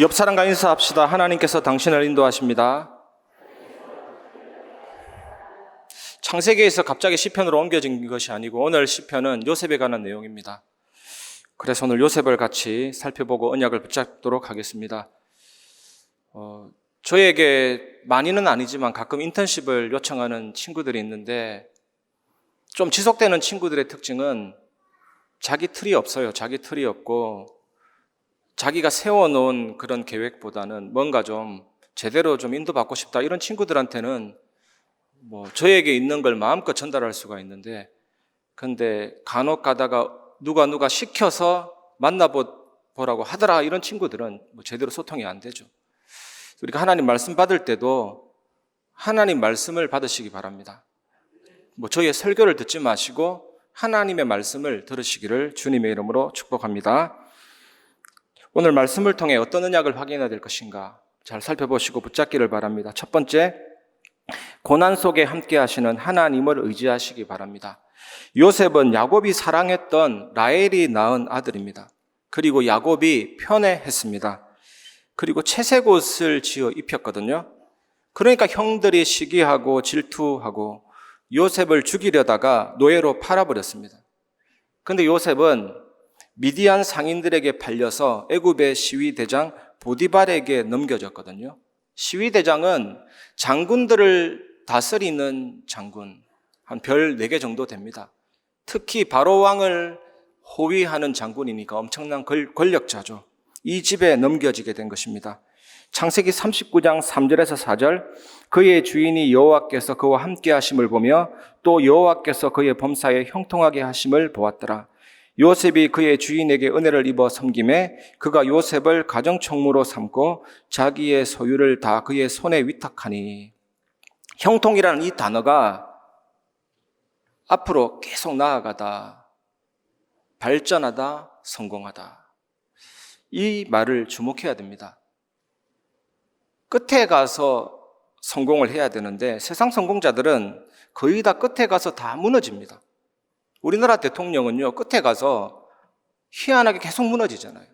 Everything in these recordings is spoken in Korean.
옆 사람과 인사합시다. 하나님께서 당신을 인도하십니다. 창세기에서 갑자기 시편으로 옮겨진 것이 아니고 오늘 시편은 요셉에 관한 내용입니다. 그래서 오늘 요셉을 같이 살펴보고 언약을 붙잡도록 하겠습니다. 저에게 많이는 아니지만 가끔 인턴십을 요청하는 친구들이 있는데 좀 지속되는 친구들의 특징은 자기 틀이 없어요. 자기 틀이 없고 자기가 세워놓은 그런 계획보다는 뭔가 좀 제대로 좀 인도받고 싶다. 이런 친구들한테는 저에게 있는 걸 마음껏 전달할 수가 있는데, 근데 간혹 가다가 누가 시켜서 만나보라고 하더라. 이런 친구들은 제대로 소통이 안 되죠. 우리가 하나님 말씀 받을 때도 하나님 말씀을 받으시기 바랍니다. 저희의 설교를 듣지 마시고 하나님의 말씀을 들으시기를 주님의 이름으로 축복합니다. 오늘 말씀을 통해 어떤 언약을 확인해야 될 것인가 잘 살펴보시고 붙잡기를 바랍니다. 첫 번째, 고난 속에 함께 하시는 하나님을 의지하시기 바랍니다. 요셉은 야곱이 사랑했던 라헬이 낳은 아들입니다. 그리고 야곱이 편애했습니다. 그리고 채색 옷을 지어 입혔거든요. 그러니까 형들이 시기하고 질투하고 요셉을 죽이려다가 노예로 팔아버렸습니다. 근데 요셉은 미디안 상인들에게 팔려서 애굽의 시위대장 보디발에게 넘겨졌거든요. 시위대장은 장군들을 다스리는 장군, 한 별 4개 정도 됩니다. 특히 바로왕을 호위하는 장군이니까 엄청난 권력자죠. 이 집에 넘겨지게 된 것입니다. 창세기 39장 3절에서 4절, 그의 주인이 여호와께서 그와 함께 하심을 보며 또 여호와께서 그의 범사에 형통하게 하심을 보았더라. 요셉이 그의 주인에게 은혜를 입어 섬김에 그가 요셉을 가정총무로 삼고 자기의 소유를 다 그의 손에 위탁하니. 형통이라는 이 단어가 앞으로 계속 나아가다, 발전하다, 성공하다, 이 말을 주목해야 됩니다. 끝에 가서 성공을 해야 되는데 세상 성공자들은 거의 다 끝에 가서 다 무너집니다. 우리나라 대통령은요, 끝에 가서 희한하게 계속 무너지잖아요.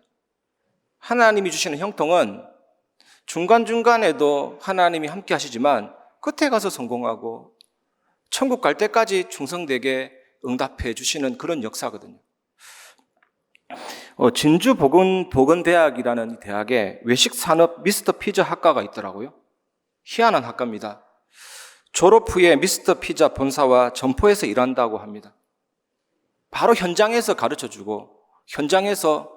하나님이 주시는 형통은 중간중간에도 하나님이 함께 하시지만 끝에 가서 성공하고 천국 갈 때까지 충성되게 응답해 주시는 그런 역사거든요. 진주 보건대학이라는 대학에 외식산업 미스터 피자 학과가 있더라고요. 희한한 학과입니다. 졸업 후에 미스터 피자 본사와 점포에서 일한다고 합니다. 바로 현장에서 가르쳐주고 현장에서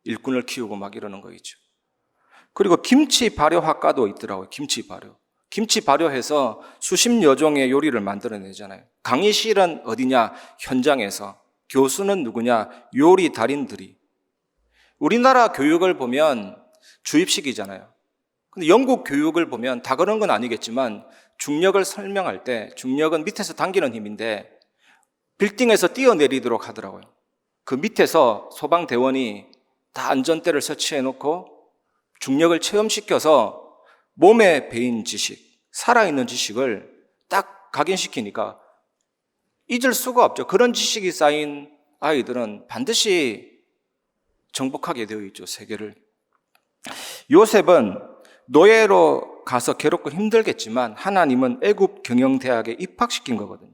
일꾼을 키우고 막 이러는 거이죠. 그리고 김치 발효학과도 있더라고요. 김치 발효. 김치 발효해서 수십여 종의 요리를 만들어내잖아요. 강의실은 어디냐? 현장에서. 교수는 누구냐? 요리 달인들이. 우리나라 교육을 보면 주입식이잖아요. 근데 영국 교육을 보면 다 그런 건 아니겠지만 중력을 설명할 때 중력은 밑에서 당기는 힘인데 빌딩에서 뛰어내리도록 하더라고요. 그 밑에서 소방대원이 다 안전대를 설치해 놓고 중력을 체험시켜서 몸에 배인 지식, 살아있는 지식을 딱 각인시키니까 잊을 수가 없죠. 그런 지식이 쌓인 아이들은 반드시 정복하게 되어 있죠, 세계를. 요셉은 노예로 가서 괴롭고 힘들겠지만 하나님은 애굽 경영대학에 입학시킨 거거든요.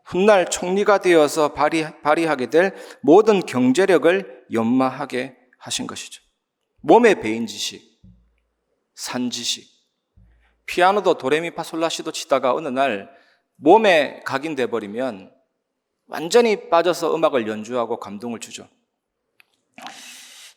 훗날 총리가 되어서 발휘하게 될 모든 경제력을 연마하게 하신 것이죠. 몸에 배인 지식, 산 지식, 피아노도 도레미파솔라시도 치다가 어느 날 몸에 각인돼 버리면 완전히 빠져서 음악을 연주하고 감동을 주죠.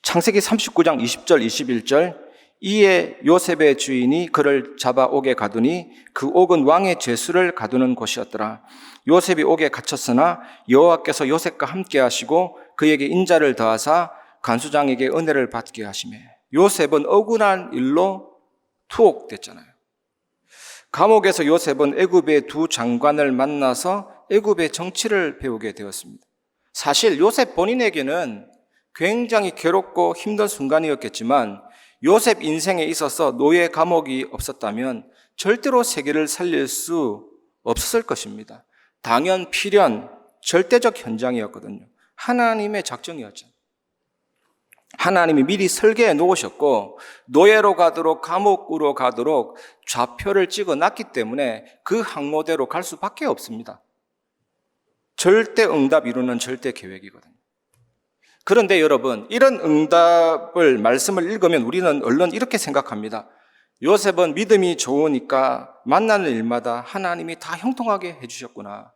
창세기 39장 20절 21절, 이에 요셉의 주인이 그를 잡아 옥에 가두니 그 옥은 왕의 죄수를 가두는 곳이었더라. 요셉이 옥에 갇혔으나 여호와께서 요셉과 함께 하시고 그에게 인자를 더하사 간수장에게 은혜를 받게 하시매. 요셉은 억울한 일로 투옥됐잖아요. 감옥에서 요셉은 애굽의 두 장관을 만나서 애굽의 정치를 배우게 되었습니다. 사실 요셉 본인에게는 굉장히 괴롭고 힘든 순간이었겠지만 요셉 인생에 있어서 노예 감옥이 없었다면 절대로 세계를 살릴 수 없었을 것입니다. 당연, 필연, 절대적 현장이었거든요. 하나님의 작정이었죠. 하나님이 미리 설계해 놓으셨고 노예로 가도록 감옥으로 가도록 좌표를 찍어 놨기 때문에 그 항로대로 갈 수밖에 없습니다. 절대 응답 이루는 절대 계획이거든요. 그런데 여러분, 이런 응답을 말씀을 읽으면 우리는 얼른 이렇게 생각합니다. 요셉은 믿음이 좋으니까 만나는 일마다 하나님이 다 형통하게 해주셨구나.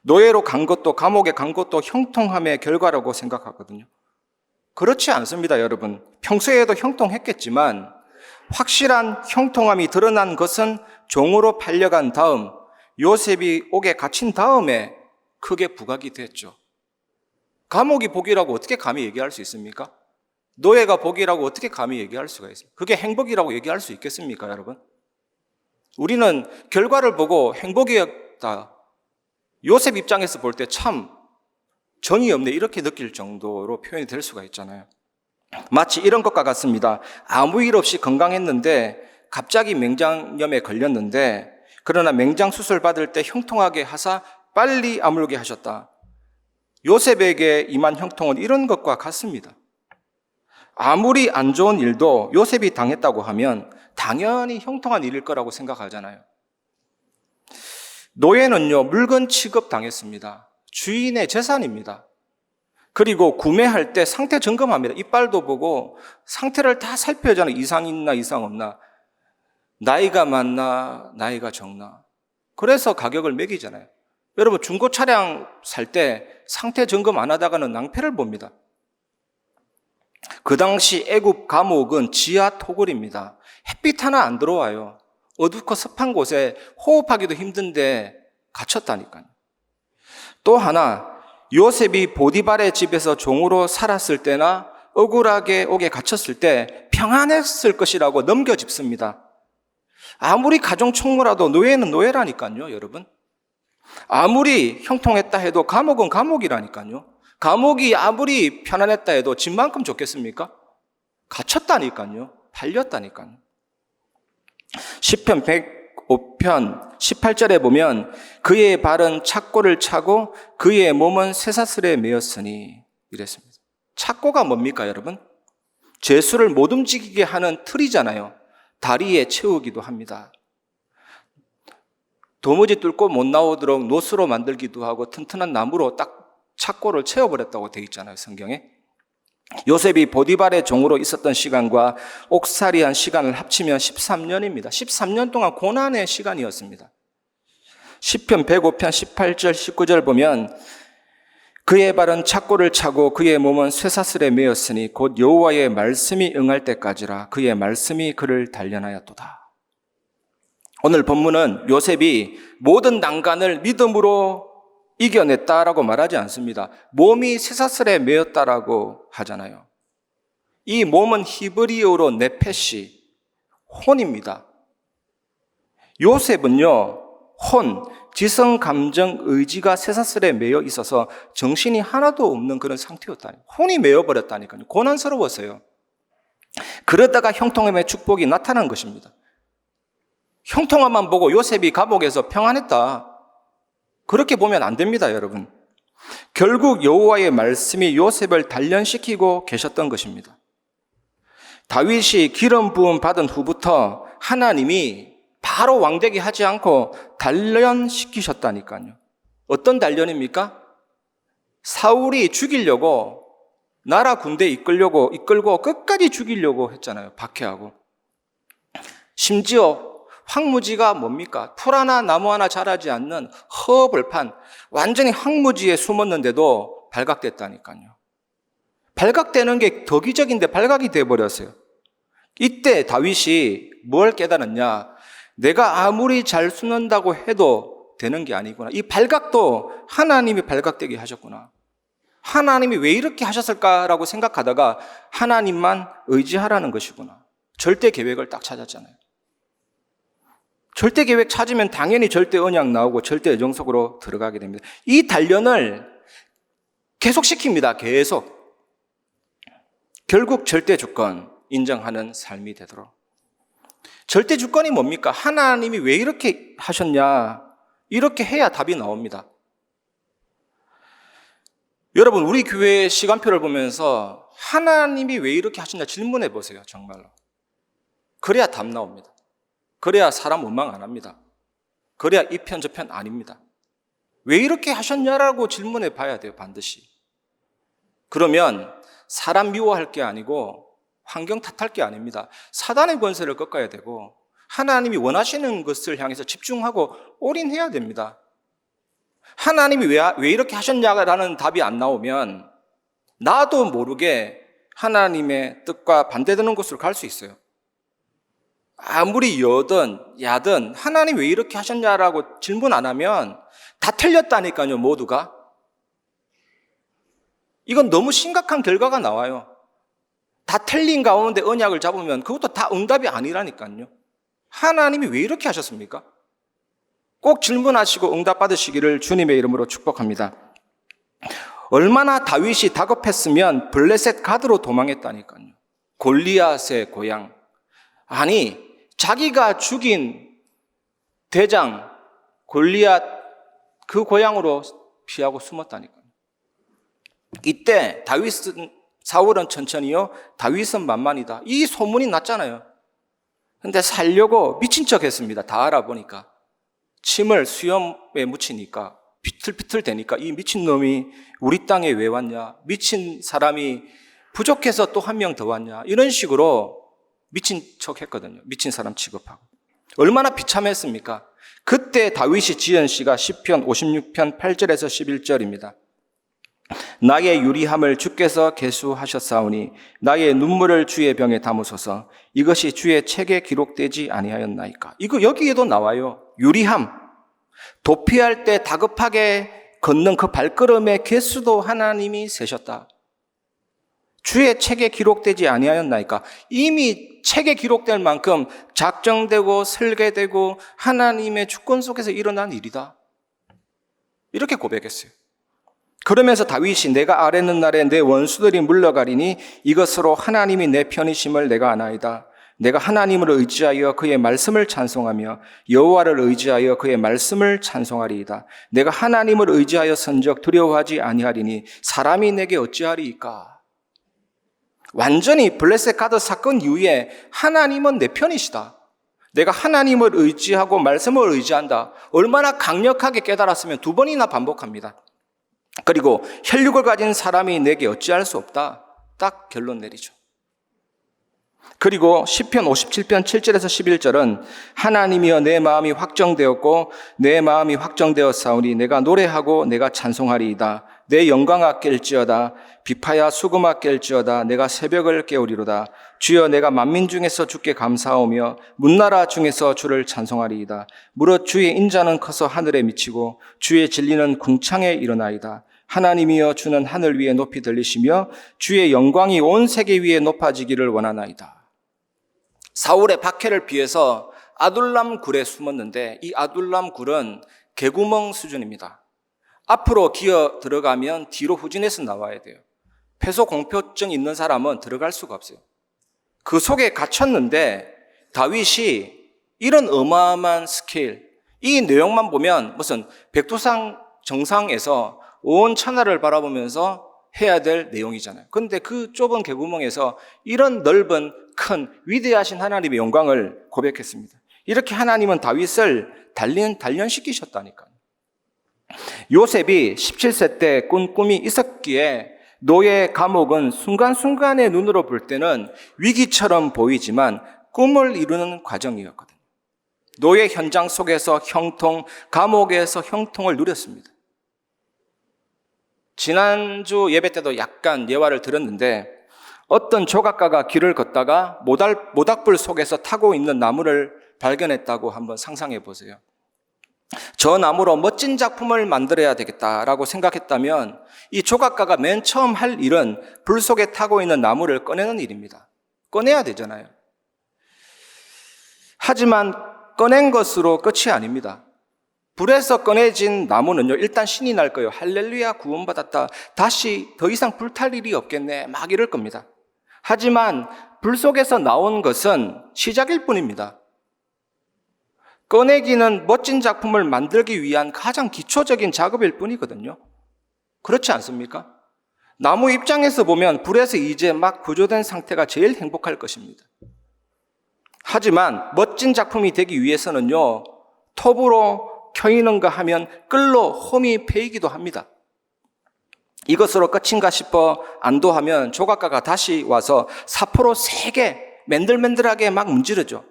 노예로 간 것도 감옥에 간 것도 형통함의 결과라고 생각하거든요. 그렇지 않습니다, 여러분. 평소에도 형통했겠지만 확실한 형통함이 드러난 것은 종으로 팔려간 다음 요셉이 옥에 갇힌 다음에 크게 부각이 됐죠. 감옥이 복이라고 어떻게 감히 얘기할 수 있습니까? 노예가 복이라고 어떻게 감히 얘기할 수가 있습니까? 그게 행복이라고 얘기할 수 있겠습니까, 여러분? 우리는 결과를 보고 행복이었다. 요셉 입장에서 볼 때 참 정이 없네 이렇게 느낄 정도로 표현이 될 수가 있잖아요. 마치 이런 것과 같습니다. 아무 일 없이 건강했는데 갑자기 맹장염에 걸렸는데 그러나 맹장 수술 받을 때 형통하게 하사 빨리 아물게 하셨다. 요셉에게 임한 형통은 이런 것과 같습니다. 아무리 안 좋은 일도 요셉이 당했다고 하면 당연히 형통한 일일 거라고 생각하잖아요. 노예는요, 물건 취급당했습니다. 주인의 재산입니다. 그리고 구매할 때 상태 점검합니다. 이빨도 보고 상태를 다 살펴야잖아요. 이상 있나 이상 없나. 나이가 많나 나이가 적나. 그래서 가격을 매기잖아요. 여러분 중고 차량 살 때 상태 점검 안 하다가는 낭패를 봅니다. 그 당시 애굽 감옥은 지하 토굴입니다. 햇빛 하나 안 들어와요. 어둡고 습한 곳에 호흡하기도 힘든데 갇혔다니까요. 또 하나, 요셉이 보디발의 집에서 종으로 살았을 때나 억울하게 옥에 갇혔을 때 평안했을 것이라고 넘겨짚습니다. 아무리 가정 총무라도 노예는 노예라니까요, 여러분. 아무리 형통했다 해도 감옥은 감옥이라니까요. 감옥이 아무리 편안했다 해도 집만큼 좋겠습니까? 갇혔다니까요. 팔렸다니까요. 시편 105편 18절에 보면 그의 발은 착고를 차고 그의 몸은 쇠사슬에 매였으니 이랬습니다. 착고가 뭡니까, 여러분? 죄수를 못 움직이게 하는 틀이잖아요. 다리에 채우기도 합니다. 도무지 뚫고 못 나오도록 노수로 만들기도 하고 튼튼한 나무로 딱 착고를 채워버렸다고 되어 있잖아요, 성경에. 요셉이 보디발의 종으로 있었던 시간과 옥살이한 시간을 합치면 13년입니다. 13년 동안 고난의 시간이었습니다. 시편 105편 18절 19절 보면 그의 발은 착고를 차고 그의 몸은 쇠사슬에 매였으니 곧 여호와의 말씀이 응할 때까지라 그의 말씀이 그를 단련하였도다. 오늘 본문은 요셉이 모든 난간을 믿음으로 이겨냈다라고 말하지 않습니다. 몸이 쇠사슬에 매였다라고 하잖아요. 이 몸은 히브리어로 네페시, 혼입니다. 요셉은요, 혼, 지성, 감정, 의지가 쇠사슬에 매여 있어서 정신이 하나도 없는 그런 상태였다니. 혼이 매여버렸다니까요. 고난스러웠어요. 그러다가 형통함의 축복이 나타난 것입니다. 형통함만 보고 요셉이 감옥에서 평안했다. 그렇게 보면 안 됩니다, 여러분. 결국 여호와의 말씀이 요셉을 단련시키고 계셨던 것입니다. 다윗이 기름 부음 받은 후부터 하나님이 바로 왕되게 하지 않고 단련시키셨다니까요. 어떤 단련입니까? 사울이 죽이려고 나라 군대 이끌고 끝까지 죽이려고 했잖아요. 박해하고. 심지어 황무지가 뭡니까? 풀 하나 나무 하나 자라지 않는 허벌판, 완전히 황무지에 숨었는데도 발각됐다니까요. 발각되는 게 더 기적인데 발각이 돼버렸어요. 이때 다윗이 뭘 깨달았냐? 내가 아무리 잘 숨는다고 해도 되는 게 아니구나. 이 발각도 하나님이 발각되게 하셨구나. 하나님이 왜 이렇게 하셨을까라고 생각하다가 하나님만 의지하라는 것이구나. 절대 계획을 딱 찾았잖아요. 절대 계획 찾으면 당연히 절대 언약 나오고 절대 여정 속으로 들어가게 됩니다. 이 단련을 계속 시킵니다. 계속. 결국 절대 주권 인정하는 삶이 되도록. 절대 주권이 뭡니까? 하나님이 왜 이렇게 하셨냐? 이렇게 해야 답이 나옵니다. 여러분, 우리 교회의 시간표를 보면서 하나님이 왜 이렇게 하셨냐 질문해 보세요. 정말로. 그래야 답 나옵니다. 그래야 사람 원망 안 합니다. 그래야 이 편 저 편 아닙니다. 왜 이렇게 하셨냐라고 질문해 봐야 돼요. 반드시. 그러면 사람 미워할 게 아니고 환경 탓할 게 아닙니다. 사단의 권세를 꺾어야 되고 하나님이 원하시는 것을 향해서 집중하고 올인해야 됩니다. 하나님이 왜 이렇게 하셨냐라는 답이 안 나오면 나도 모르게 하나님의 뜻과 반대되는 곳으로 갈 수 있어요. 아무리 여든 야든 하나님 왜 이렇게 하셨냐라고 질문 안 하면 다 틀렸다니까요, 모두가. 이건 너무 심각한 결과가 나와요. 다 틀린 가운데 언약을 잡으면 그것도 다 응답이 아니라니까요. 하나님이 왜 이렇게 하셨습니까? 꼭 질문하시고 응답 받으시기를 주님의 이름으로 축복합니다. 얼마나 다윗이 다급했으면 블레셋 가드로 도망했다니까요. 골리앗의 고향. 아니, 자기가 죽인 대장 골리앗 그 고향으로 피하고 숨었다니까요. 이때 사울은 천천히요, 다윗은 만만이다. 이 소문이 났잖아요. 근데 살려고 미친 척 했습니다. 다 알아보니까. 침을 수염에 묻히니까 비틀비틀 대니까 이 미친놈이 우리 땅에 왜 왔냐? 미친 사람이 부족해서 또 한 명 더 왔냐? 이런 식으로 미친 척 했거든요. 미친 사람 취급하고. 얼마나 비참했습니까? 그때 다윗이 지은 시가 시편 56편 8절에서 11절입니다. 나의 유리함을 주께서 계수하셨사오니 나의 눈물을 주의 병에 담으소서. 이것이 주의 책에 기록되지 아니하였나이까. 이거 여기에도 나와요. 유리함. 도피할 때 다급하게 걷는 그 발걸음의 개수도 하나님이 세셨다. 주의 책에 기록되지 아니하였나이까. 이미 책에 기록될 만큼 작정되고 설계되고 하나님의 주권 속에서 일어난 일이다. 이렇게 고백했어요. 그러면서 다윗이 내가 아뢰는 날에 내 원수들이 물러가리니 이것으로 하나님이 내 편이심을 내가 아나이다. 내가 하나님을 의지하여 그의 말씀을 찬송하며 여호와를 의지하여 그의 말씀을 찬송하리이다. 내가 하나님을 의지하여 선적 두려워하지 아니하리니 사람이 내게 어찌하리이까. 완전히 블레셋 가드 사건 이후에 하나님은 내 편이시다. 내가 하나님을 의지하고 말씀을 의지한다. 얼마나 강력하게 깨달았으면 두 번이나 반복합니다. 그리고 혈육을 가진 사람이 내게 어찌할 수 없다. 딱 결론 내리죠. 그리고 시편 57편 7절에서 11절은 하나님이여 내 마음이 확정되었고 내 마음이 확정되었사오니 내가 노래하고 내가 찬송하리이다. 내 영광아 깰지어다. 비파야 수금아 깰지어다. 내가 새벽을 깨우리로다. 주여 내가 만민 중에서 주께 감사하오며 문나라 중에서 주를 찬송하리이다. 무릇 주의 인자는 커서 하늘에 미치고 주의 진리는 궁창에 일어나이다. 하나님이여 주는 하늘 위에 높이 들리시며 주의 영광이 온 세계 위에 높아지기를 원하나이다. 사울의 박해를 피해서 아둘람 굴에 숨었는데 이 아둘람 굴은 개구멍 수준입니다. 앞으로 기어 들어가면 뒤로 후진해서 나와야 돼요. 폐소공포증 있는 사람은 들어갈 수가 없어요. 그 속에 갇혔는데 다윗이 이런 어마어마한 스케일, 이 내용만 보면 무슨 백두산 정상에서 온 천하를 바라보면서 해야 될 내용이잖아요. 그런데 그 좁은 개구멍에서 이런 넓은 큰 위대하신 하나님의 영광을 고백했습니다. 이렇게 하나님은 다윗을 단련시키셨다니까요. 요셉이 17세 때 꾼 꿈이 있었기에 노예 감옥은 순간순간의 눈으로 볼 때는 위기처럼 보이지만 꿈을 이루는 과정이었거든요. 노예 현장 속에서 형통, 감옥에서 형통을 누렸습니다. 지난주 예배 때도 약간 예화를 들었는데 어떤 조각가가 길을 걷다가 모닥불 속에서 타고 있는 나무를 발견했다고 한번 상상해 보세요. 저 나무로 멋진 작품을 만들어야 되겠다라고 생각했다면 이 조각가가 맨 처음 할 일은 불 속에 타고 있는 나무를 꺼내는 일입니다. 꺼내야 되잖아요. 하지만 꺼낸 것으로 끝이 아닙니다. 불에서 꺼내진 나무는요, 일단 신이 날 거예요. 할렐루야, 구원받았다. 다시 더 이상 불탈 일이 없겠네. 막 이럴 겁니다. 하지만 불 속에서 나온 것은 시작일 뿐입니다. 꺼내기는 멋진 작품을 만들기 위한 가장 기초적인 작업일 뿐이거든요. 그렇지 않습니까? 나무 입장에서 보면 불에서 이제 막 구조된 상태가 제일 행복할 것입니다. 하지만 멋진 작품이 되기 위해서는요, 톱으로 켜이는가 하면 끌로 홈이 패이기도 합니다. 이것으로 끝인가 싶어 안도하면 조각가가 다시 와서 사포로 세게 맨들맨들하게 막 문지르죠.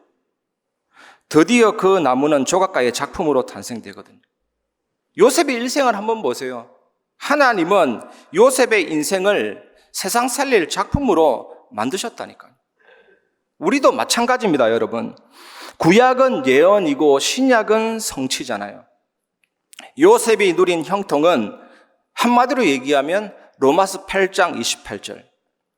드디어 그 나무는 조각가의 작품으로 탄생되거든요. 요셉의 일생을 한번 보세요. 하나님은 요셉의 인생을 세상 살릴 작품으로 만드셨다니까요. 우리도 마찬가지입니다, 여러분. 구약은 예언이고 신약은 성취잖아요. 요셉이 누린 형통은 한마디로 얘기하면 로마서 8장 28절.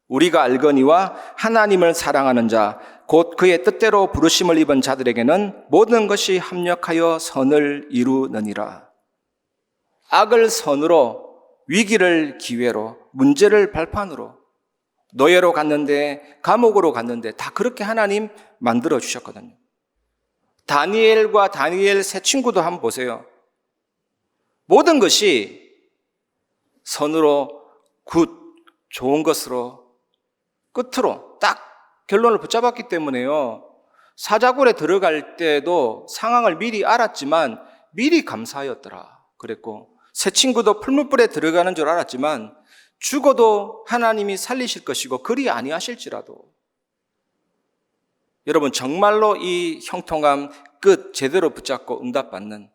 우리가 알거니와 하나님을 사랑하는 자, 곧 그의 뜻대로 부르심을 입은 자들에게는 모든 것이 합력하여 선을 이루느니라. 악을 선으로, 위기를 기회로, 문제를 발판으로, 노예로 갔는데, 감옥으로 갔는데 다 그렇게 하나님 만들어 주셨거든요. 다니엘과 다니엘 세 친구도 한번 보세요. 모든 것이 선으로, 굿, 좋은 것으로, 끝으로 딱 결론을 붙잡았기 때문에요. 사자굴에 들어갈 때도 상황을 미리 알았지만 미리 감사하였더라 그랬고, 새 친구도 풀무불에 들어가는 줄 알았지만 죽어도 하나님이 살리실 것이고 그리 아니하실지라도. 여러분, 정말로 이 형통함 끝 제대로 붙잡고 응답받는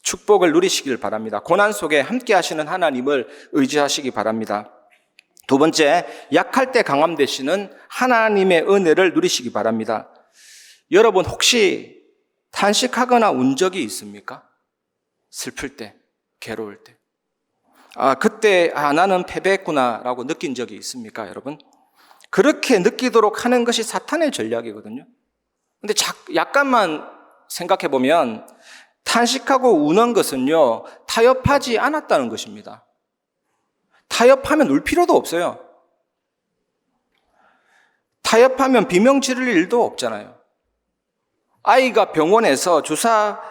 축복을 누리시길 바랍니다. 고난 속에 함께 하시는 하나님을 의지하시기 바랍니다. 두 번째, 약할 때 강함 되시는 하나님의 은혜를 누리시기 바랍니다. 여러분, 혹시 탄식하거나 운 적이 있습니까? 슬플 때, 괴로울 때. 그때 나는 패배했구나 라고 느낀 적이 있습니까, 여러분? 그렇게 느끼도록 하는 것이 사탄의 전략이거든요. 근데 약간만 생각해 보면 탄식하고 우는 것은요, 타협하지 않았다는 것입니다. 타협하면 울 필요도 없어요. 타협하면 비명 지를 일도 없잖아요. 아이가 병원에서 주사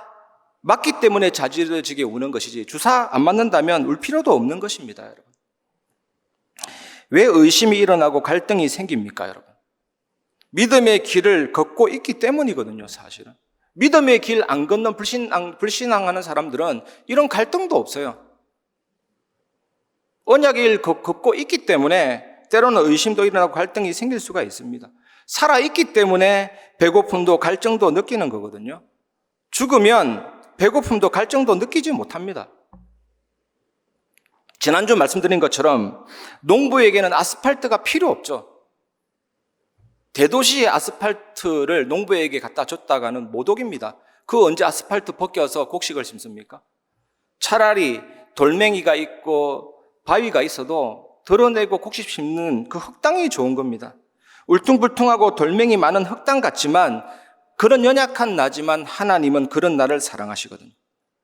맞기 때문에 자지러지게 우는 것이지 주사 안 맞는다면 울 필요도 없는 것입니다, 여러분. 왜 의심이 일어나고 갈등이 생깁니까, 여러분? 믿음의 길을 걷고 있기 때문이거든요, 사실은. 믿음의 길 안 걷는 불신앙하는 사람들은 이런 갈등도 없어요. 언약의 길 걷고 있기 때문에 때로는 의심도 일어나고 갈등이 생길 수가 있습니다. 살아있기 때문에 배고픔도 갈증도 느끼는 거거든요. 죽으면 배고픔도 갈증도 느끼지 못합니다. 지난주 말씀드린 것처럼 농부에게는 아스팔트가 필요 없죠. 대도시의 아스팔트를 농부에게 갖다 줬다가는 모독입니다. 그 언제 아스팔트 벗겨서 곡식을 심습니까? 차라리 돌멩이가 있고 바위가 있어도 드러내고 곡식 심는 그 흙땅이 좋은 겁니다. 울퉁불퉁하고 돌멩이 많은 흙땅 같지만 그런 연약한 나지만 하나님은 그런 나를 사랑하시거든요.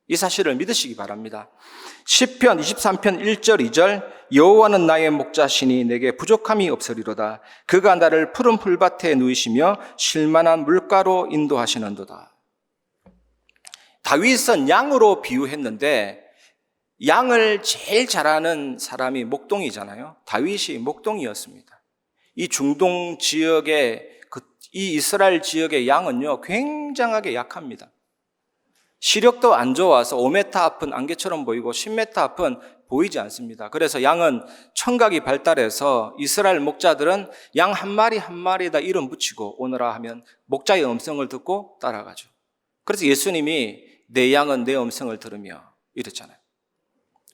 이 사실을 믿으시기 바랍니다. 시편 23편 1절 2절 여호와는 나의 목자시니 내게 부족함이 없으리로다. 그가 나를 푸른 풀밭에 누이시며 쉴만한 물가로 인도하시는도다. 다윗은 양으로 비유했는데 양을 제일 잘하는 사람이 목동이잖아요. 다윗이 목동이었습니다. 이 중동 지역의 이 이스라엘 지역의 양은요, 굉장하게 약합니다. 시력도 안 좋아서 5m 앞은 안개처럼 보이고 10m 앞은 보이지 않습니다. 그래서 양은 청각이 발달해서 이스라엘 목자들은 양 한 마리 한 마리에다 이름 붙이고 오너라 하면 목자의 음성을 듣고 따라가죠. 그래서 예수님이 내 양은 내 음성을 들으며 이랬잖아요.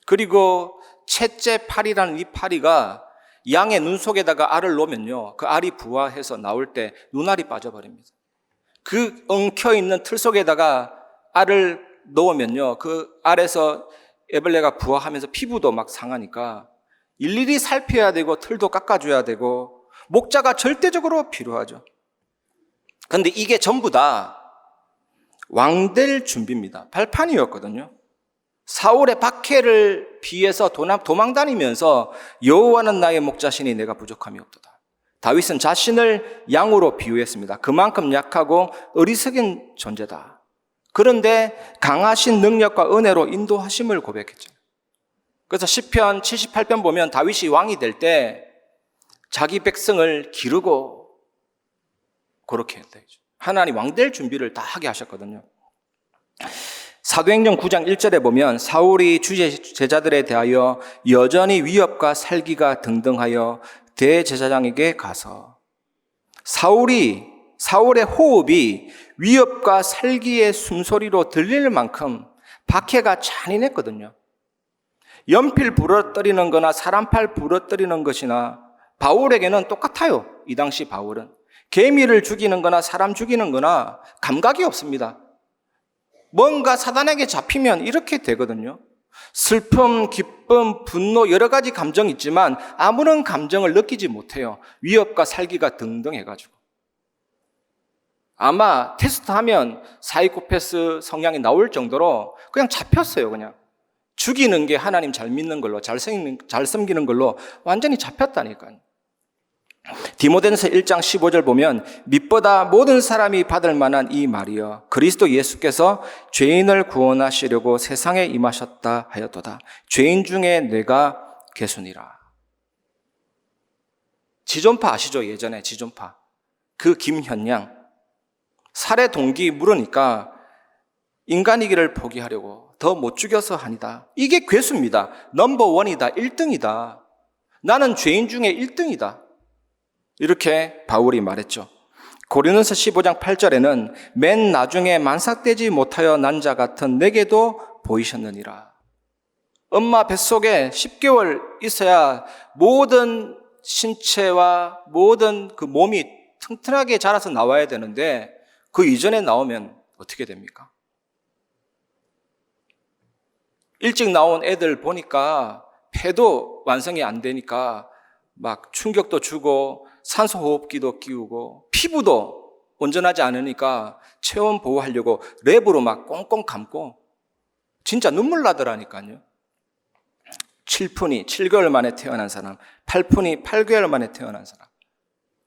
그리고 셋째 파리라는 이 파리가 양의 눈 속에다가 알을 놓으면요, 그 알이 부화해서 나올 때 눈알이 빠져버립니다. 그 엉켜있는 틀 속에다가 알을 넣으면요, 그 알에서 애벌레가 부화하면서 피부도 막 상하니까 일일이 살펴야 되고 틀도 깎아줘야 되고 목자가 절대적으로 필요하죠. 그런데 이게 전부 다 왕될 준비입니다. 발판이었거든요. 사울의 박해를 피해서 도망 다니면서 여호와는 나의 목자시니 내가 부족함이 없도다. 다윗은 자신을 양으로 비유했습니다. 그만큼 약하고 어리석은 존재다. 그런데 강하신 능력과 은혜로 인도하심을 고백했죠. 그래서 시편 78편 보면 다윗이 왕이 될 때 자기 백성을 기르고 그렇게 했다. 하나님 왕 될 준비를 다 하게 하셨거든요. 사도행전 9장 1절에 보면 사울이 주 제자들에 대하여 여전히 위협과 살기가 등등하여 대제사장에게 가서 사울의 호흡이 위협과 살기의 숨소리로 들릴 만큼 박해가 잔인했거든요. 연필 부러뜨리는 거나 사람팔 부러뜨리는 것이나 바울에게는 똑같아요. 이 당시 바울은 개미를 죽이는 거나 사람 죽이는 거나 감각이 없습니다. 뭔가 사단에게 잡히면 이렇게 되거든요. 슬픔, 기쁨, 분노 여러 가지 감정이 있지만 아무런 감정을 느끼지 못해요. 위협과 살기가 등등 해가지고. 아마 테스트하면 사이코패스 성향이 나올 정도로 그냥 잡혔어요. 그냥 죽이는 게 하나님 잘 믿는 걸로, 잘 섬기는 걸로 완전히 잡혔다니까요. 디모데전서 1장 15절 보면 밑보다 모든 사람이 받을 만한 이 말이여 그리스도 예수께서 죄인을 구원하시려고 세상에 임하셨다 하였도다. 죄인 중에 내가 개순이라. 지존파 아시죠? 예전에 지존파. 그 김현양. 살해 동기 물으니까 인간이기를 포기하려고 더 못 죽여서 하니다. 이게 괴수입니다. 넘버원이다. 1등이다. 나는 죄인 중에 1등이다. 이렇게 바울이 말했죠. 고린도서 15장 8절에는 맨 나중에 만삭되지 못하여 난 자 같은 내게도 보이셨느니라. 엄마 뱃속에 10개월 있어야 모든 신체와 모든 그 몸이 튼튼하게 자라서 나와야 되는데 그 이전에 나오면 어떻게 됩니까? 일찍 나온 애들 보니까 폐도 완성이 안 되니까 막 충격도 주고 산소호흡기도 끼우고 피부도 온전하지 않으니까 체온 보호하려고 랩으로 막 꽁꽁 감고 진짜 눈물 나더라니까요. 7푼이 7개월 만에 태어난 사람, 8푼이 8개월 만에 태어난 사람.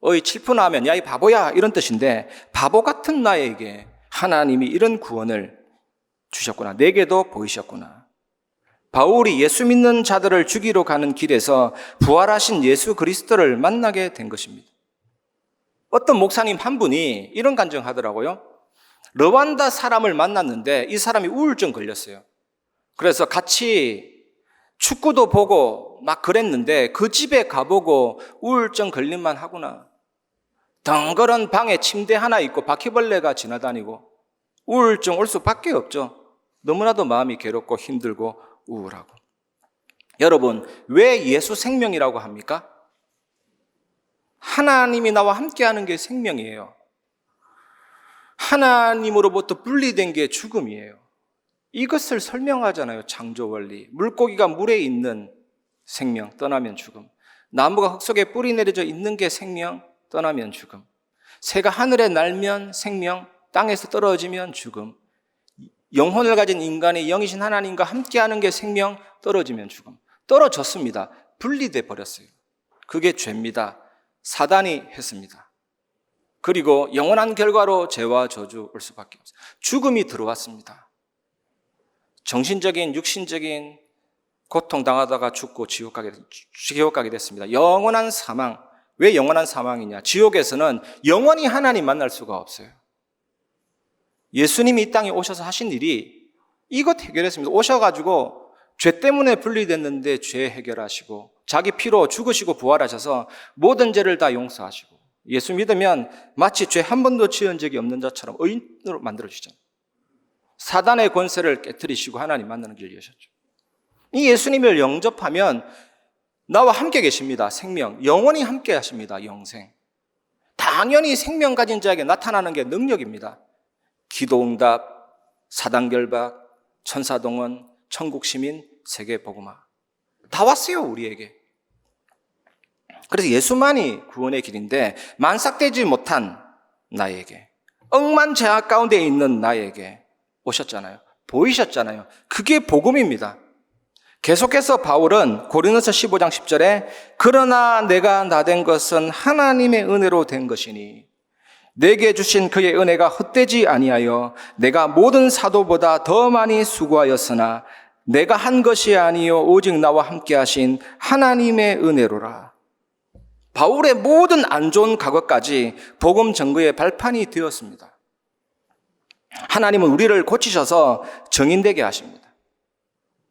어이 7푼 하면 야 이 바보야 이런 뜻인데 바보 같은 나에게 하나님이 이런 구원을 주셨구나. 내게도 보이셨구나. 바울이 예수 믿는 자들을 죽이러 가는 길에서 부활하신 예수 그리스도를 만나게 된 것입니다. 어떤 목사님 한 분이 이런 간증하더라고요. 르완다 사람을 만났는데 이 사람이 우울증 걸렸어요. 그래서 같이 축구도 보고 막 그랬는데 그 집에 가보고 우울증 걸림만 하구나. 덩그런 방에 침대 하나 있고 바퀴벌레가 지나다니고 우울증 올 수밖에 없죠. 너무나도 마음이 괴롭고 힘들고 우울하고. 여러분, 왜 예수 생명이라고 합니까? 하나님이 나와 함께하는 게 생명이에요. 하나님으로부터 분리된 게 죽음이에요. 이것을 설명하잖아요. 창조 원리. 물고기가 물에 있는 생명, 떠나면 죽음. 나무가 흙 속에 뿌리 내려져 있는 게 생명, 떠나면 죽음. 새가 하늘에 날면 생명, 땅에서 떨어지면 죽음. 영혼을 가진 인간이 영이신 하나님과 함께하는 게 생명, 떨어지면 죽음. 떨어졌습니다. 분리돼 버렸어요. 그게 죄입니다. 사단이 했습니다. 그리고 영원한 결과로 죄와 저주 올 수밖에 없어요. 죽음이 들어왔습니다. 정신적인, 육신적인 고통당하다가 죽고 지옥 가게 됐습니다. 영원한 사망. 왜 영원한 사망이냐? 지옥에서는 영원히 하나님 만날 수가 없어요. 예수님이 이 땅에 오셔서 하신 일이 이것 해결했습니다. 오셔가지고 죄 때문에 분리됐는데 죄 해결하시고 자기 피로 죽으시고 부활하셔서 모든 죄를 다 용서하시고 예수 믿으면 마치 죄 한 번도 지은 적이 없는 자처럼 의인으로 만들어주잖아요. 사단의 권세를 깨트리시고 하나님 만나는 길 여셨죠. 이 예수님을 영접하면 나와 함께 계십니다. 생명, 영원히 함께 하십니다. 영생. 당연히 생명 가진 자에게 나타나는 게 능력입니다. 기도응답, 사단결박, 천사동원, 천국시민, 세계복음화. 다 왔어요, 우리에게. 그래서 예수만이 구원의 길인데 만삭되지 못한 나에게, 억만제약 가운데 있는 나에게 오셨잖아요. 보이셨잖아요. 그게 복음입니다. 계속해서 바울은 고린도서 15장 10절에 그러나 내가 나된 것은 하나님의 은혜로 된 것이니 내게 주신 그의 은혜가 헛되지 아니하여 내가 모든 사도보다 더 많이 수고하였으나 내가 한 것이 아니요 오직 나와 함께 하신 하나님의 은혜로라. 바울의 모든 안 좋은 과거까지 복음 증거의 발판이 되었습니다. 하나님은 우리를 고치셔서 정인되게 하십니다.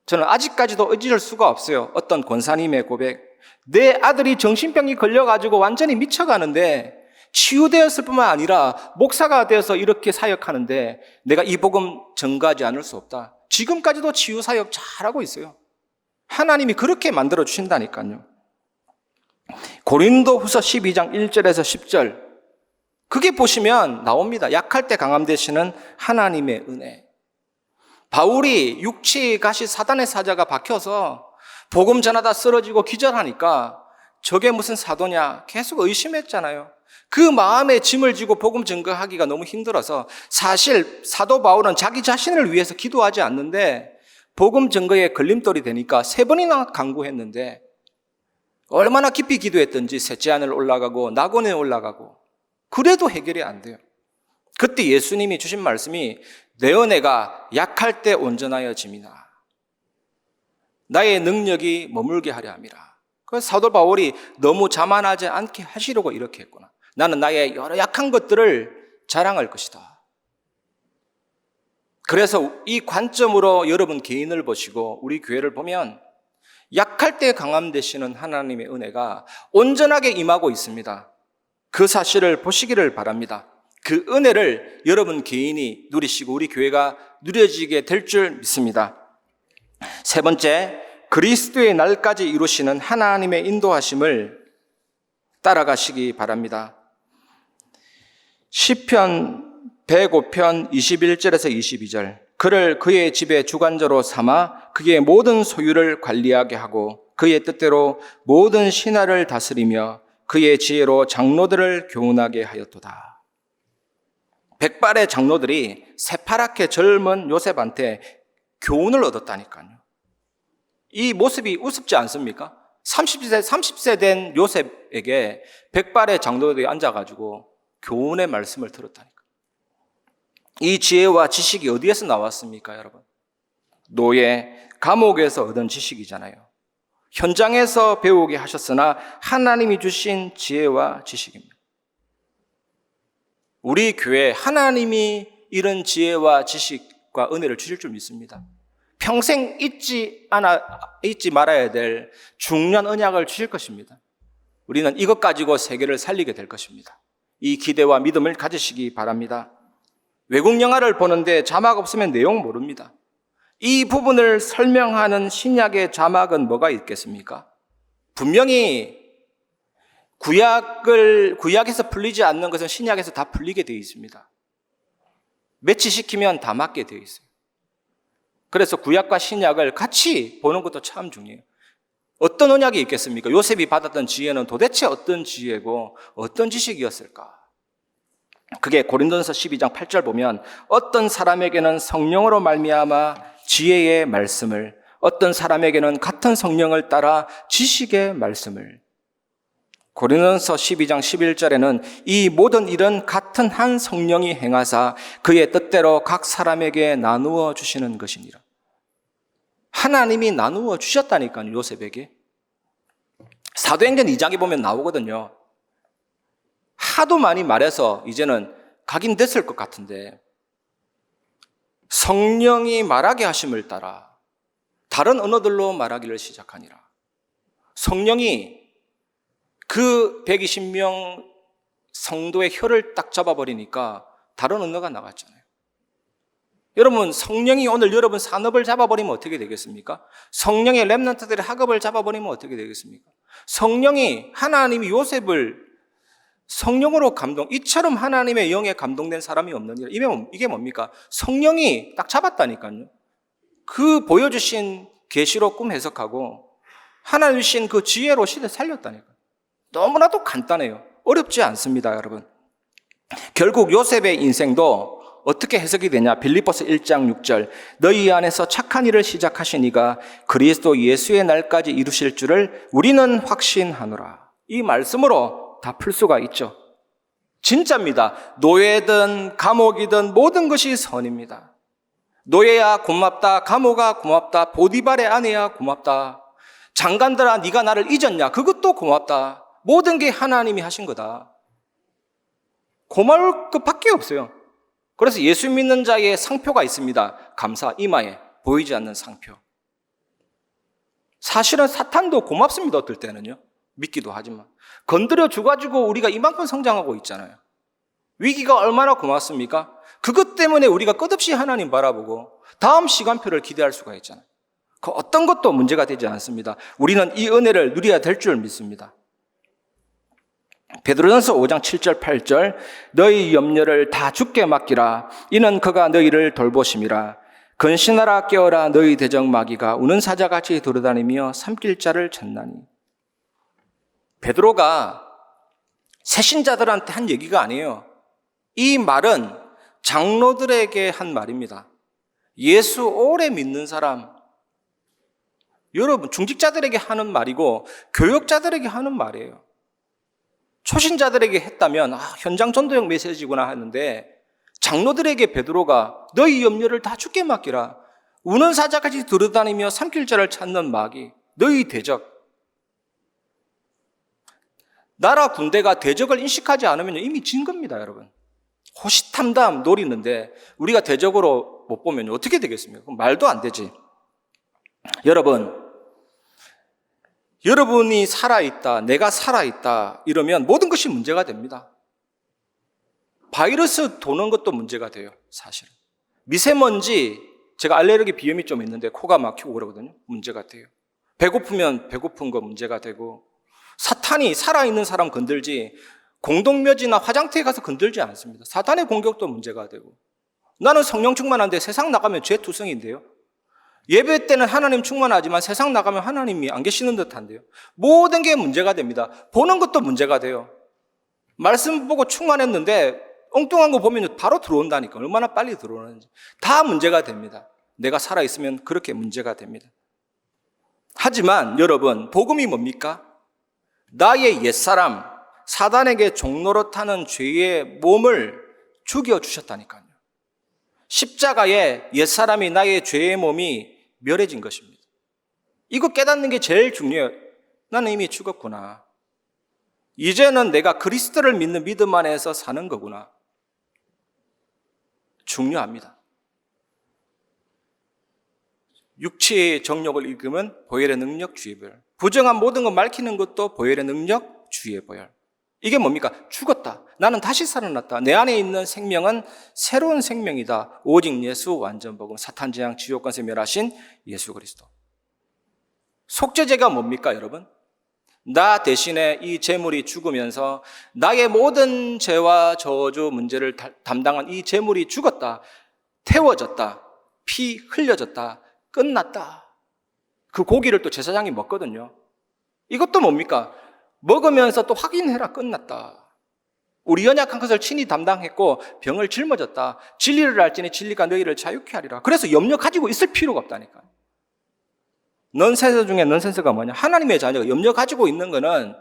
저는 아직까지도 잊을 수가 없어요. 어떤 권사님의 고백. 내 아들이 정신병이 걸려가지고 완전히 미쳐가는데 치유되었을 뿐만 아니라 목사가 되어서 이렇게 사역하는데 내가 이 복음 전가하지 않을 수 없다. 지금까지도 치유 사역 잘하고 있어요. 하나님이 그렇게 만들어 주신다니까요. 고린도후서 12장 1절에서 10절 그게 보시면 나옵니다. 약할 때 강함 되시는 하나님의 은혜. 바울이 육체의 가시 사단의 사자가 박혀서 복음 전하다 쓰러지고 기절하니까 저게 무슨 사도냐 계속 의심했잖아요. 그 마음에 짐을 지고 복음 증거하기가 너무 힘들어서 사실 사도 바울은 자기 자신을 위해서 기도하지 않는데 복음 증거에 걸림돌이 되니까 3번이나 간구했는데 얼마나 깊이 기도했던지 셋째 하늘 올라가고 낙원에 올라가고 그래도 해결이 안 돼요. 그때 예수님이 주신 말씀이 내 은혜가 약할 때 온전하여 짐이나 나의 능력이 머물게 하려 함이라. 그래서 사도 바울이 너무 자만하지 않게 하시려고 이렇게 했구나. 나는 나의 여러 약한 것들을 자랑할 것이다. 그래서 이 관점으로 여러분 개인을 보시고 우리 교회를 보면 약할 때 강함 되시는 하나님의 은혜가 온전하게 임하고 있습니다. 그 사실을 보시기를 바랍니다. 그 은혜를 여러분 개인이 누리시고 우리 교회가 누려지게 될 줄 믿습니다. 세 번째, 그리스도의 날까지 이루시는 하나님의 인도하심을 따라가시기 바랍니다. 시편 105편 21절에서 22절 그를 그의 집의 주관자로 삼아 그의 모든 소유를 관리하게 하고 그의 뜻대로 모든 신하를 다스리며 그의 지혜로 장로들을 교훈하게 하였도다. 백발의 장로들이 새파랗게 젊은 요셉한테 교훈을 얻었다니까요. 이 모습이 우습지 않습니까? 30세 된 요셉에게 백발의 장로들이 앉아가지고 교훈의 말씀을 들었다니까. 이 지혜와 지식이 어디에서 나왔습니까, 여러분? 노예, 감옥에서 얻은 지식이잖아요. 현장에서 배우게 하셨으나 하나님이 주신 지혜와 지식입니다. 우리 교회 하나님이 이런 지혜와 지식과 은혜를 주실 줄 믿습니다. 평생 잊지 말아야 될 중요한 언약을 주실 것입니다. 우리는 이것 가지고 세계를 살리게 될 것입니다. 이 기대와 믿음을 가지시기 바랍니다. 외국 영화를 보는데 자막 없으면 내용 모릅니다. 이 부분을 설명하는 신약의 자막은 뭐가 있겠습니까? 분명히 구약에서 풀리지 않는 것은 신약에서 다 풀리게 되어 있습니다. 매치시키면 다 맞게 되어 있어요. 그래서 구약과 신약을 같이 보는 것도 참 중요해요. 어떤 언약이 있겠습니까? 요셉이 받았던 지혜는 도대체 어떤 지혜고 어떤 지식이었을까? 그게 고린도전서 12장 8절 보면 어떤 사람에게는 성령으로 말미암아 지혜의 말씀을, 어떤 사람에게는 같은 성령을 따라 지식의 말씀을. 고린도전서 12장 11절에는 이 모든 일은 같은 한 성령이 행하사 그의 뜻대로 각 사람에게 나누어 주시는 것이니라. 하나님이 나누어 주셨다니까요, 요셉에게. 사도행전 2장에 보면 나오거든요. 하도 많이 말해서 이제는 각인됐을 것 같은데 성령이 말하게 하심을 따라 다른 언어들로 말하기를 시작하니라. 성령이 그 120명 성도의 혀를 딱 잡아버리니까 다른 언어가 나갔잖아요. 여러분, 성령이 오늘 여러분 산업을 잡아버리면 어떻게 되겠습니까? 성령의 렘넌트들의 학업을 잡아버리면 어떻게 되겠습니까? 성령이 하나님이 요셉을 성령으로 이처럼 하나님의 영에 감동된 사람이 없느니라. 이게 뭡니까? 성령이 딱 잡았다니까요. 그 보여주신 계시로 꿈 해석하고 하나님 주신 그 지혜로 시대 살렸다니까요. 너무나도 간단해요. 어렵지 않습니다, 여러분. 결국 요셉의 인생도 어떻게 해석이 되냐? 빌립보서 1장 6절 너희 안에서 착한 일을 시작하신 이가 그리스도 예수의 날까지 이루실 줄을 우리는 확신하노라. 이 말씀으로 다 풀 수가 있죠. 진짜입니다. 노예든 감옥이든 모든 것이 선입니다. 노예야 고맙다, 감호가 고맙다, 보디발의 아내야 고맙다, 장관들아 네가 나를 잊었냐, 그것도 고맙다. 모든 게 하나님이 하신 거다. 고마울 것밖에 없어요. 그래서 예수 믿는 자의 상표가 있습니다. 감사, 이마에 보이지 않는 상표. 사실은 사탄도 고맙습니다. 어떨 때는요. 믿기도 하지만 건드려 줘가지고 우리가 이만큼 성장하고 있잖아요. 위기가 얼마나 고맙습니까? 그것 때문에 우리가 끝없이 하나님 바라보고 다음 시간표를 기대할 수가 있잖아요. 그 어떤 것도 문제가 되지 않습니다. 우리는 이 은혜를 누려야 될 줄 믿습니다. 베드로전서 5장 7절 8절 너희 염려를 다 주께 맡기라. 이는 그가 너희를 돌보심이라. 근신하라 깨어라. 너희 대적 마귀가 우는 사자같이 돌아다니며 삼킬 자를 찾나니. 베드로가 새신자들한테 한 얘기가 아니에요. 이 말은 장로들에게 한 말입니다. 예수 오래 믿는 사람, 여러분 중직자들에게 하는 말이고 교역자들에게 하는 말이에요. 초신자들에게 했다면 현장 전도형 메시지구나 하는데, 장로들에게 베드로가 너희 염려를 다 주께 맡기라. 우는 사자같이 돌아다니며 삼킬 자를 찾는 마귀, 너희 대적. 나라 군대가 대적을 인식하지 않으면 이미 진 겁니다, 여러분. 호시탐탐 노리는데 우리가 대적으로 못 보면 어떻게 되겠습니까? 말도 안 되지. 여러분이 살아있다, 내가 살아있다 이러면 모든 것이 문제가 됩니다. 바이러스 도는 것도 문제가 돼요, 사실은. 미세먼지, 제가 알레르기 비염이 좀 있는데 코가 막히고 그러거든요. 문제가 돼요. 배고프면 배고픈 거 문제가 되고, 사탄이 살아있는 사람 건들지 공동묘지나 화장터에 가서 건들지 않습니다. 사탄의 공격도 문제가 되고, 나는 성령 충만한데 세상 나가면 죄 투성인데요. 예배 때는 하나님 충만하지만 세상 나가면 하나님이 안 계시는 듯한데요. 모든 게 문제가 됩니다. 보는 것도 문제가 돼요. 말씀 보고 충만했는데 엉뚱한 거 보면 바로 들어온다니까. 얼마나 빨리 들어오는지. 다 문제가 됩니다. 내가 살아있으면 그렇게 문제가 됩니다. 하지만 여러분, 복음이 뭡니까? 나의 옛사람, 사단에게 종노릇하는 죄의 몸을 죽여주셨다니까요. 십자가에 옛사람이, 나의 죄의 몸이 멸해진 것입니다. 이거 깨닫는 게 제일 중요해요. 나는 이미 죽었구나. 이제는 내가 그리스도를 믿는 믿음 안에서 사는 거구나. 중요합니다. 육체의 정욕을 읽으면 보혈의 능력, 주의 보혈. 부정한 모든 것 밝히는 것도 보혈의 능력, 주의 보혈. 이게 뭡니까? 죽었다. 나는 다시 살아났다. 내 안에 있는 생명은 새로운 생명이다. 오직 예수 완전 복음. 사탄 재앙 지옥 권세 멸하신 예수 그리스도. 속죄제가 뭡니까, 여러분? 나 대신에 이 제물이 죽으면서 나의 모든 죄와 저주 문제를 담당한 이 제물이 죽었다. 태워졌다. 피 흘려졌다. 끝났다. 그 고기를 또 제사장이 먹거든요. 이것도 뭡니까? 먹으면서 또 확인해라. 끝났다. 우리 연약한 것을 친히 담당했고 병을 짊어졌다. 진리를 알지니 진리가 너희를 자유케 하리라. 그래서 염려 가지고 있을 필요가 없다니까. 넌센스 중에 넌센스가 뭐냐? 하나님의 자녀가 염려 가지고 있는 거는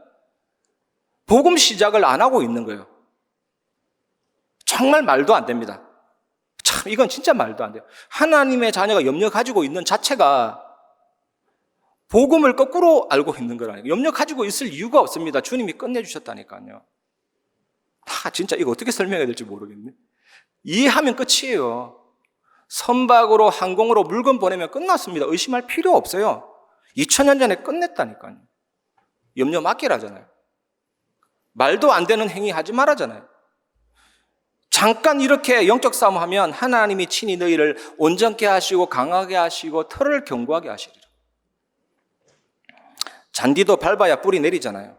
복음 시작을 안 하고 있는 거예요. 정말 말도 안 됩니다. 참, 이건 진짜 말도 안 돼요. 하나님의 자녀가 염려 가지고 있는 자체가 복음을 거꾸로 알고 있는 거라니까. 염려 가지고 있을 이유가 없습니다. 주님이 끝내주셨다니까요. 진짜 이거 어떻게 설명해야 될지 모르겠네. 이해하면 끝이에요. 선박으로 항공으로 물건 보내면 끝났습니다. 의심할 필요 없어요. 2000년 전에 끝냈다니까요. 염려 맡기라잖아요. 말도 안 되는 행위 하지 말라잖아요. 잠깐 이렇게 영적 싸움하면 하나님이 친히 너희를 온전케 하시고 강하게 하시고 털을 견고하게 하시리라. 잔디도 밟아야 뿌리 내리잖아요.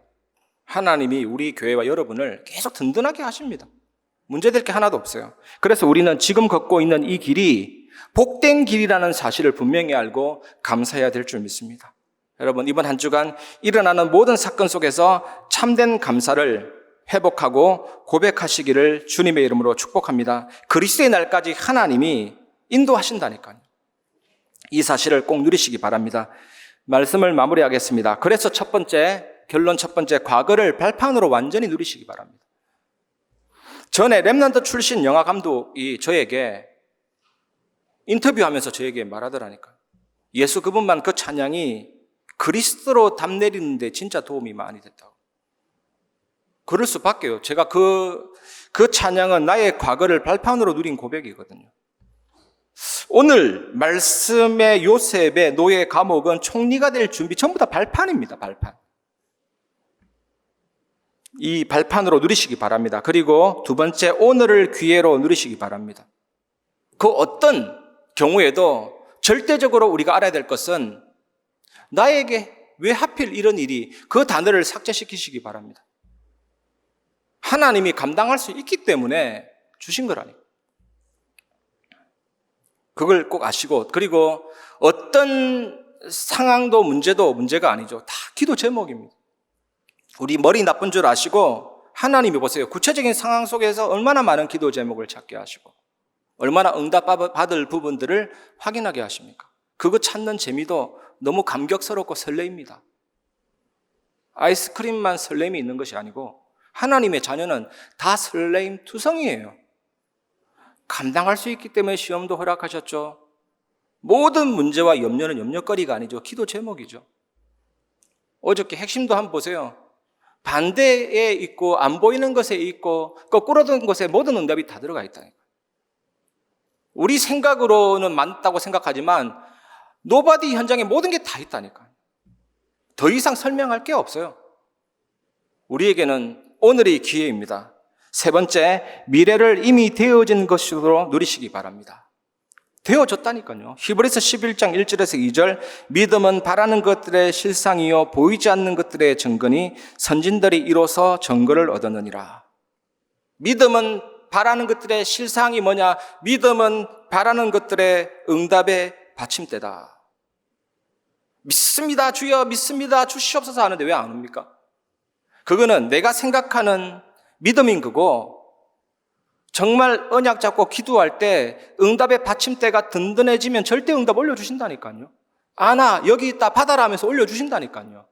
하나님이 우리 교회와 여러분을 계속 든든하게 하십니다. 문제될 게 하나도 없어요. 그래서 우리는 지금 걷고 있는 이 길이 복된 길이라는 사실을 분명히 알고 감사해야 될 줄 믿습니다. 여러분, 이번 한 주간 일어나는 모든 사건 속에서 참된 감사를 회복하고 고백하시기를 주님의 이름으로 축복합니다. 그리스도의 날까지 하나님이 인도하신다니까요. 이 사실을 꼭 누리시기 바랍니다. 말씀을 마무리하겠습니다. 그래서 결론 첫 번째, 과거를 발판으로 완전히 누리시기 바랍니다. 전에 렘넌트 출신 영화 감독이 저에게 인터뷰하면서 저에게 말하더라니까. 예수 그분만 그 찬양이 그리스도로 답 내리는데 진짜 도움이 많이 됐다고. 그럴 수밖에요. 제가 그 찬양은 나의 과거를 발판으로 누린 고백이거든요. 오늘 말씀의 요셉의 노예 감옥은 총리가 될 준비, 전부 다 발판입니다. 발판. 이 발판으로 누리시기 바랍니다. 그리고 두 번째, 오늘을 기회로 누리시기 바랍니다. 그 어떤 경우에도 절대적으로 우리가 알아야 될 것은 나에게 왜 하필 이런 일이, 그 단어를 삭제시키시기 바랍니다. 하나님이 감당할 수 있기 때문에 주신 거라니까. 그걸 꼭 아시고, 그리고 어떤 상황도 문제가 아니죠. 다 기도 제목입니다. 우리 머리 나쁜 줄 아시고 하나님이 보세요. 구체적인 상황 속에서 얼마나 많은 기도 제목을 찾게 하시고 얼마나 응답받을 부분들을 확인하게 하십니까? 그거 찾는 재미도 너무 감격스럽고 설레입니다. 아이스크림만 설렘이 있는 것이 아니고 하나님의 자녀는 다 설레임 투성이에요. 감당할 수 있기 때문에 시험도 허락하셨죠. 모든 문제와 염려는 염려거리가 아니죠. 기도 제목이죠. 어저께 핵심도 한번 보세요. 반대에 있고 안 보이는 것에 있고 거꾸로 된 것에 모든 응답이 다 들어가 있다니까. 우리 생각으로는 많다고 생각하지만 노바디 현장에 모든 게 다 있다니까. 더 이상 설명할 게 없어요. 우리에게는 오늘이 기회입니다. 세 번째, 미래를 이미 되어진 것으로 누리시기 바랍니다. 되어졌다니까요. 히브리서 11장 1절에서 2절, 믿음은 바라는 것들의 실상이요 보이지 않는 것들의 증거니 선진들이 이로써 증거를 얻었느니라. 믿음은 바라는 것들의 실상이 뭐냐? 믿음은 바라는 것들의 응답의 받침대다. 믿습니다 주여, 믿습니다 주시옵소서 하는데 왜 안 옵니까? 그거는 내가 생각하는 믿음인 거고, 정말 언약 잡고 기도할 때 응답의 받침대가 든든해지면 절대 응답 올려주신다니까요. 아나 여기 있다 받아라 하면서 올려주신다니까요.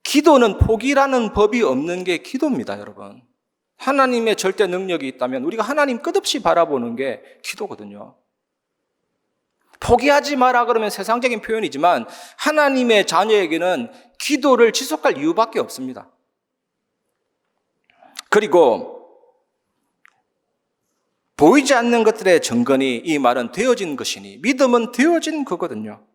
기도는 포기라는 법이 없는 게 기도입니다, 여러분. 하나님의 절대 능력이 있다면 우리가 하나님 끝없이 바라보는 게 기도거든요. 포기하지 마라 그러면 세상적인 표현이지만 하나님의 자녀에게는 기도를 지속할 이유밖에 없습니다. 그리고 보이지 않는 것들의 증거니, 이 말은 되어진 것이니, 믿음은 되어진 거거든요.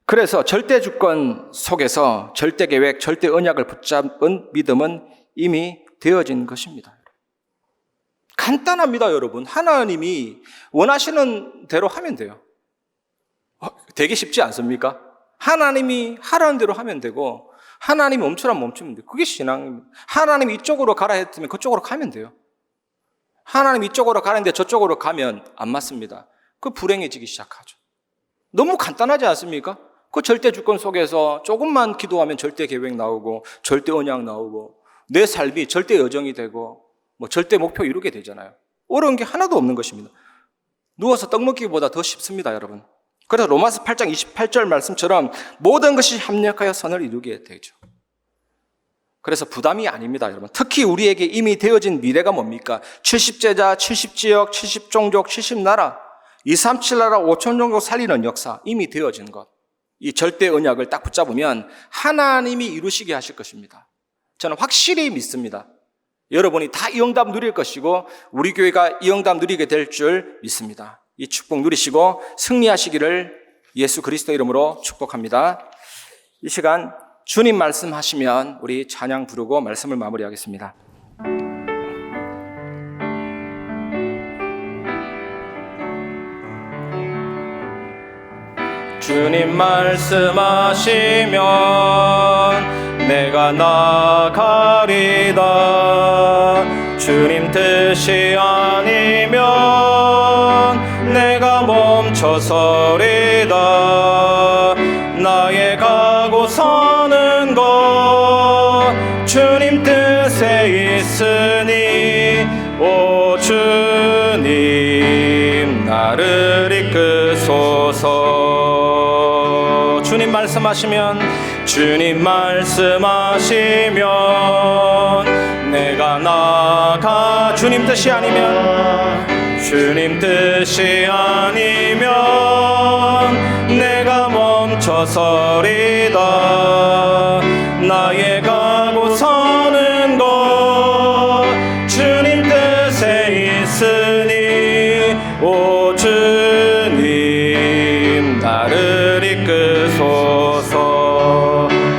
그래서 절대 주권 속에서 절대 계획, 절대 언약을 붙잡은 믿음은 이미 되어진 것입니다. 간단합니다, 여러분. 하나님이 원하시는 대로 하면 돼요. 되게 쉽지 않습니까? 하나님이 하라는 대로 하면 되고, 하나님이 멈추라면 멈추면 돼요. 그게 신앙입니다. 하나님이 이쪽으로 가라 했으면 그쪽으로 가면 돼요. 하나님이 이쪽으로 가는데 저쪽으로 가면 안 맞습니다. 그 불행해지기 시작하죠. 너무 간단하지 않습니까? 그 절대 주권 속에서 조금만 기도하면 절대 계획 나오고 절대 언약 나오고 내 삶이 절대 여정이 되고 뭐 절대 목표 이루게 되잖아요. 어려운 게 하나도 없는 것입니다. 누워서 떡 먹기보다 더 쉽습니다, 여러분. 그래서 로마서 8장 28절 말씀처럼 모든 것이 합력하여 선을 이루게 되죠. 그래서 부담이 아닙니다, 여러분. 특히 우리에게 이미 되어진 미래가 뭡니까? 70제자, 70지역, 70종족, 70나라, 237나라, 5천종족 살리는 역사, 이미 되어진 것. 이 절대 언약을 딱 붙잡으면 하나님이 이루시게 하실 것입니다. 저는 확실히 믿습니다. 여러분이 다 이 응답 누릴 것이고 우리 교회가 이 응답 누리게 될 줄 믿습니다. 이 축복 누리시고 승리하시기를 예수 그리스도 이름으로 축복합니다. 이 시간 주님 말씀하시면 우리 찬양 부르고 말씀을 마무리하겠습니다. 주님 말씀하시면 내가 나가리다. 주님 뜻이 아니면 내가 멈춰서리다. 나의 가고 서는 것 주님 뜻에 있으니 오 주님 나를 이끄소서. 주님 말씀하시면 내가 나가 주님 뜻이 아니면 내가 멈춰서리다. 나의 가고 서는 곳 주님 뜻에 있으니 오 주님 나를 이끄소서.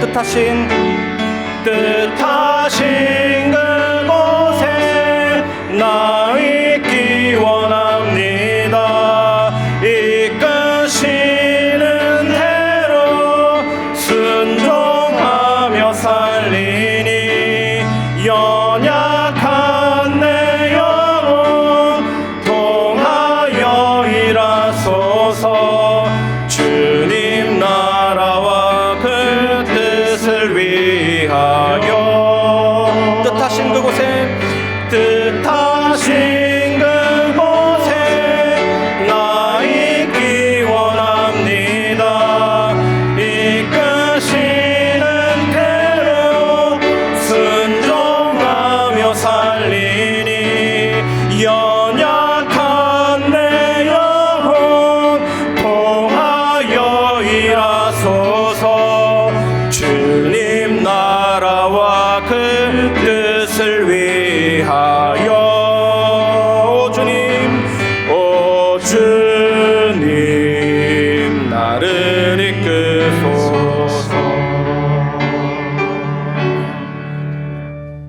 뜻하신 그곳에 나 있기 원합니다. 이끄시는 대로 순종하며 살리니 연약한 내 영혼 통하여 일하소서. 주님 나라와 그 뜻을 위하여 뜻하신 그곳에 나 있기 원합니다. 이끄시는 대로 순종하며 살리니 연약한 내 영혼 통하여 일하소서. 주님 나라와 그 뜻을 위하여